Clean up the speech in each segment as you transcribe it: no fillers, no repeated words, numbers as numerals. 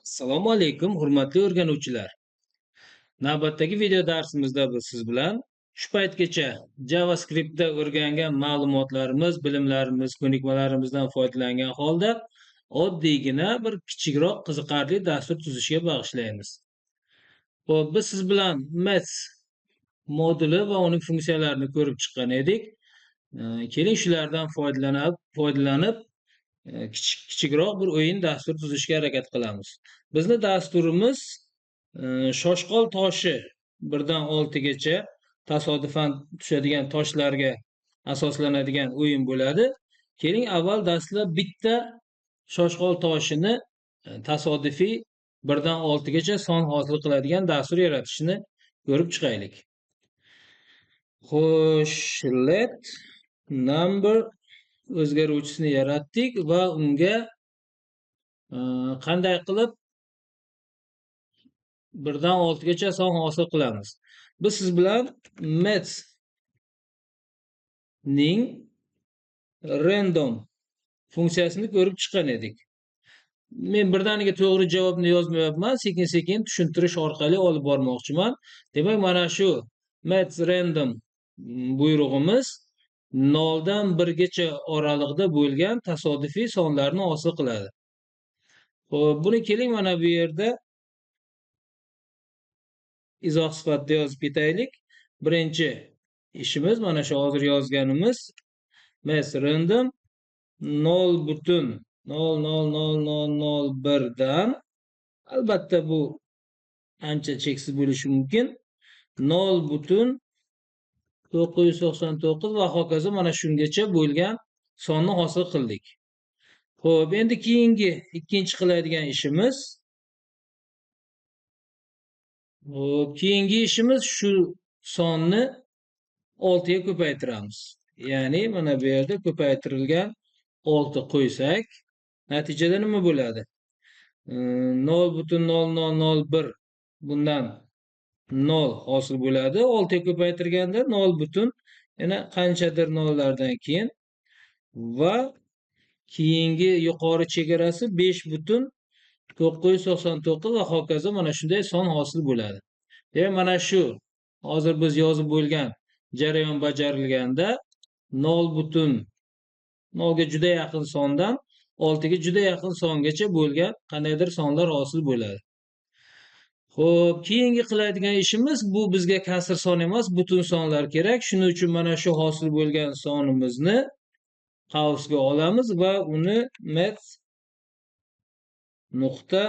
Assalomu alaykum, hurmatli o'rganuvchilar. Navbatdagi video darsimizda biz siz bilan shu paytgacha JavaScriptda o'rgangan ma'lumotlarimiz, bilimlarimiz, ko'nikmalarimizdan foydalangan holda oddiygina bir kichikroq qiziqarli dastur tuzishga bag'ishlaymiz. Xo'p, biz siz bilan Maths moduli va uning funksiyalarini ko'rib chiqqan edik. Keling shulardan foydalanib kichikroq bir o'yin dastur tuzishga harakat qilamiz. Bizni dasturimiz shoshqol toshi 1 dan 6 gacha tasodifan tushadigan toshlarga asoslanadigan o'yin bo'ladi. Keling avval dastlab bitta shoshqol toshini tasodifiy 1 dan 6 gacha son hosil qiladigan dastur yaratishni ko'rib chiqaylik. Xo'sh, let number o'zgaruvchisini yaratdik va unga qanday qilib 1 dan 6 gacha son hosil qilamiz. Biz siz bilan Maths ning random funksiyasini ko'rib chiqqan edik. Men birdaniga to'g'ri javobni yozmayapman, sekin-sekin tushuntirish orqali olib bormoqchiman. Demak, mana shu Maths random buyrug'imiz 0 dan 1 gacha oralig'ida bo'lgan tasodifiy sonlarni hosil qiladi. Xo'p, buni keling mana bu yerda izoh sifatida yozib ketaylik. Birinchi ishimiz mana shu hozir yozganimiz Maths random 0.00001 dan, albatta bu ancha cheksiz bo'lishi mumkin, 0.999 va hokazo mana shungacha bo'lgan sonni hosil qildik. Xo'p, endi keyingi ikkinchi qiladigan ishimiz shu sonni 6 ga ko'paytiramiz. Ya'ni mana bu yerda ko'paytirilgan 6 qo'ysak, natijada nima bo'ladi? 0.0001 bundan 0 hosil bo'ladi. 6 ga ko'paytirganda 0 yana qanchadir nollardan keyin va keyingi yuqori chegarasi 5.999 va hokazo mana shunday son hosil bo'ladi. Demak, mana shu hozir biz yozib bo'lgan jarayon bajarilganda 0 ga juda yaqin sondan 6 ga juda yaqin songacha bo'lgan qandaydir sonlar hosil bo'ladi. Xo'p, keyingi qiladigan ishimiz bu bizga kasr son emas, butun sonlar kerak. Shuning uchun mana shu hosil bo'lgan sonimizni qavsga olamiz va uni maths nuqta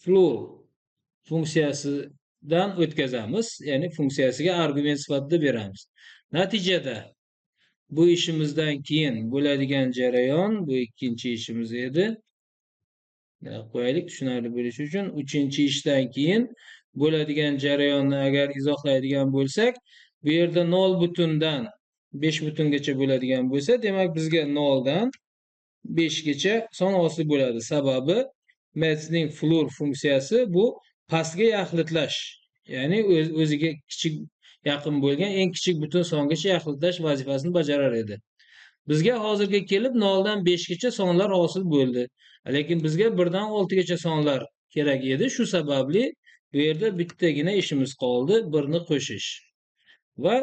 floor funksiyasidan o'tkazamiz, ya'ni funksiyasiga argument sifatida beramiz. Natijada bu ishimizdan keyin bo'ladigan jarayon, bu ikkinchi ishimiz edi. Qo'yaylik tushunarli bo'lishi uchun. Uchinchi ishdan keyin bo'ladigan jarayonni agar izohlaydigan bo'lsak, bu yerda 0 dan 5 gacha bo'ladigan bo'lsa, demak bizga 0 dan 5 gacha son hosil bo'ladi. Sababi Maths ning floor funksiyasi bu pastga yaxlitlash, ya'ni o'ziga kichik yaqin bo'lgan eng kichik butun songacha yaxlitlash vazifasini bajarar edi. Bizga hozirga kelib 0 dan 5 gacha sonlar hosil bo'ldi. Lekin bizga 1 dan 6 gacha sonlar kerak edi. Shu sababli bu yerda bittagina ishimiz qoldi, 1 ni qo'shish. Va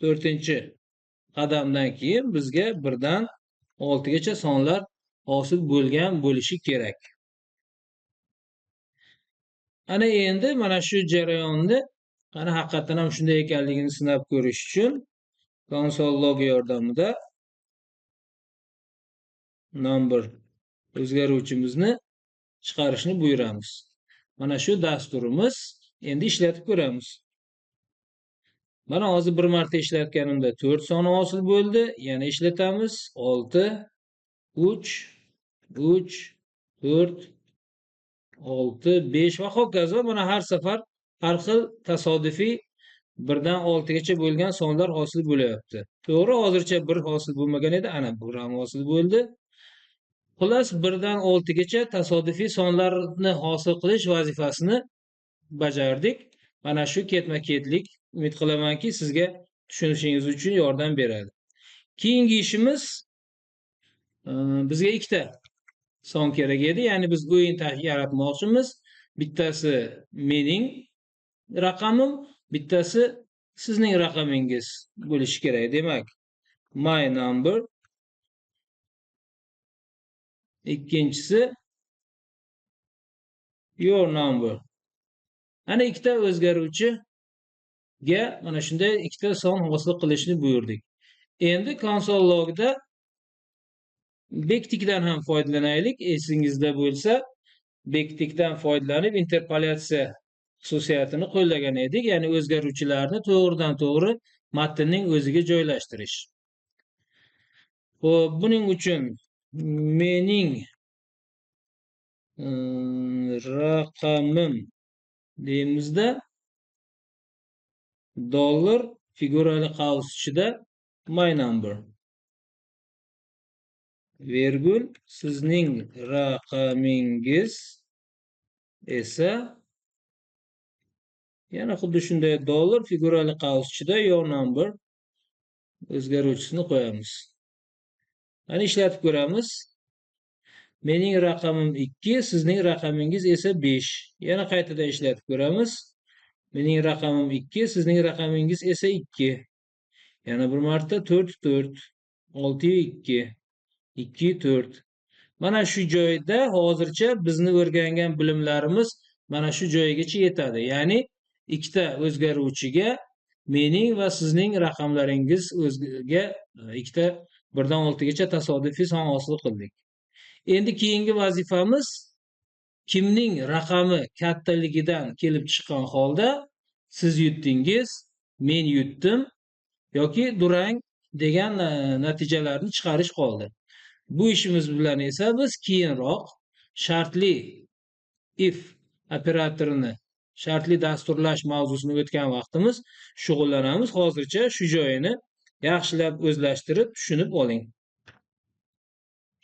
4-chi qadamdan keyin bizga 1 dan 6 gacha sonlar hosil bo'lgan bo'lishi kerak. Ana endi mana shu jarayonni qani haqiqatan ham shunday ekanligini sinab ko'rish uchun console log yordamida number o'zgaruvchimizni chiqarishni buyuramiz. Mana shu dasturimiz endi ishlatib ko'ramiz. Mana hozir bir marta ishlatganimda 4 soni hosil bo'ldi. Yana ishlatamiz. 6 3 3 4 6 5 va hokazo. Mana har safar har xil tasodifiy 1 dan 6 gacha bo'lgan sonlar hosil bo'lyapti. To'g'ri, hozircha 1 hosil bo'lmagan edi, ana 1 ham hosil bo'ldi. Xullas 1 dan 6 gacha tasodifiy sonlarni hosil qilish vazifasini bajardik. Mana shu ketma-ketlik umid qilamanki sizga tushunishingiz uchun yordam beradi. Keyingi ishimiz bizga ikkita son kerak edi. Ya'ni biz o'yin yaratmoqchimiz. Bittasi mening raqamim, bittasi sizning raqamingiz bo'lishi kerak. Demak, my number, ikkinchisi your number. Ana ikkita o'zgaruvchiga mana shunday ikkita son hosil qilishni buyurdik. Endi konsol logda bektikdan ham foydalanaylik. Esingizda bo'lsa, bektikdan foydalanib interpolyatsiya xususiyatini qo'llagan edik. Ya'ni o'zgaruvchilarni to'g'ridan-to'g'ri matnning o'ziga joylashtirish. Xo'p, buning uchun mening raqamim deymizda dollar figurali qaus ichida my number virgul sizning raqamingiz esa yana xuddi shunday dollar figurali qaus ichida your number o'zgaruvchisini qo'yamiz. Ana ishlatib ko'ramiz. Mening raqamim 2, sizning raqamingiz esa 5. Yana qaytadan ishlatib ko'ramiz. Mening raqamim 2, sizning raqamingiz esa 2. Yana bir marta 4 4, 6 2, 2 4. Mana shu joyda hozircha bizni o'rgangan bilimlarimiz mana shu joygacha yetadi. Ya'ni ikkita o'zgaruvchiga mening va sizning raqamlaringiz o'ziga ikkita 1 dan 6 gacha tasodifiy son hosil qildik. Endi keyingi vazifamiz kimning raqami kattaligidan kelib chiqqan holda siz yutdingiz, men yutdim yoki durang degan natijalarni chiqarish qoldi. Bu ishimiz bilan esa biz keyinroq shartli if operatorini, shartli dasturlash mavzusini o'tgan vaqtimiz shug'ullanamiz. Hozircha shu joyini yaxshilab o'zlashtirib, tushunib oling.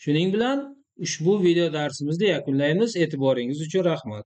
Shuning bilan ushbu video darsimizni yakunlaymiz. E'tiboringiz uchun rahmat.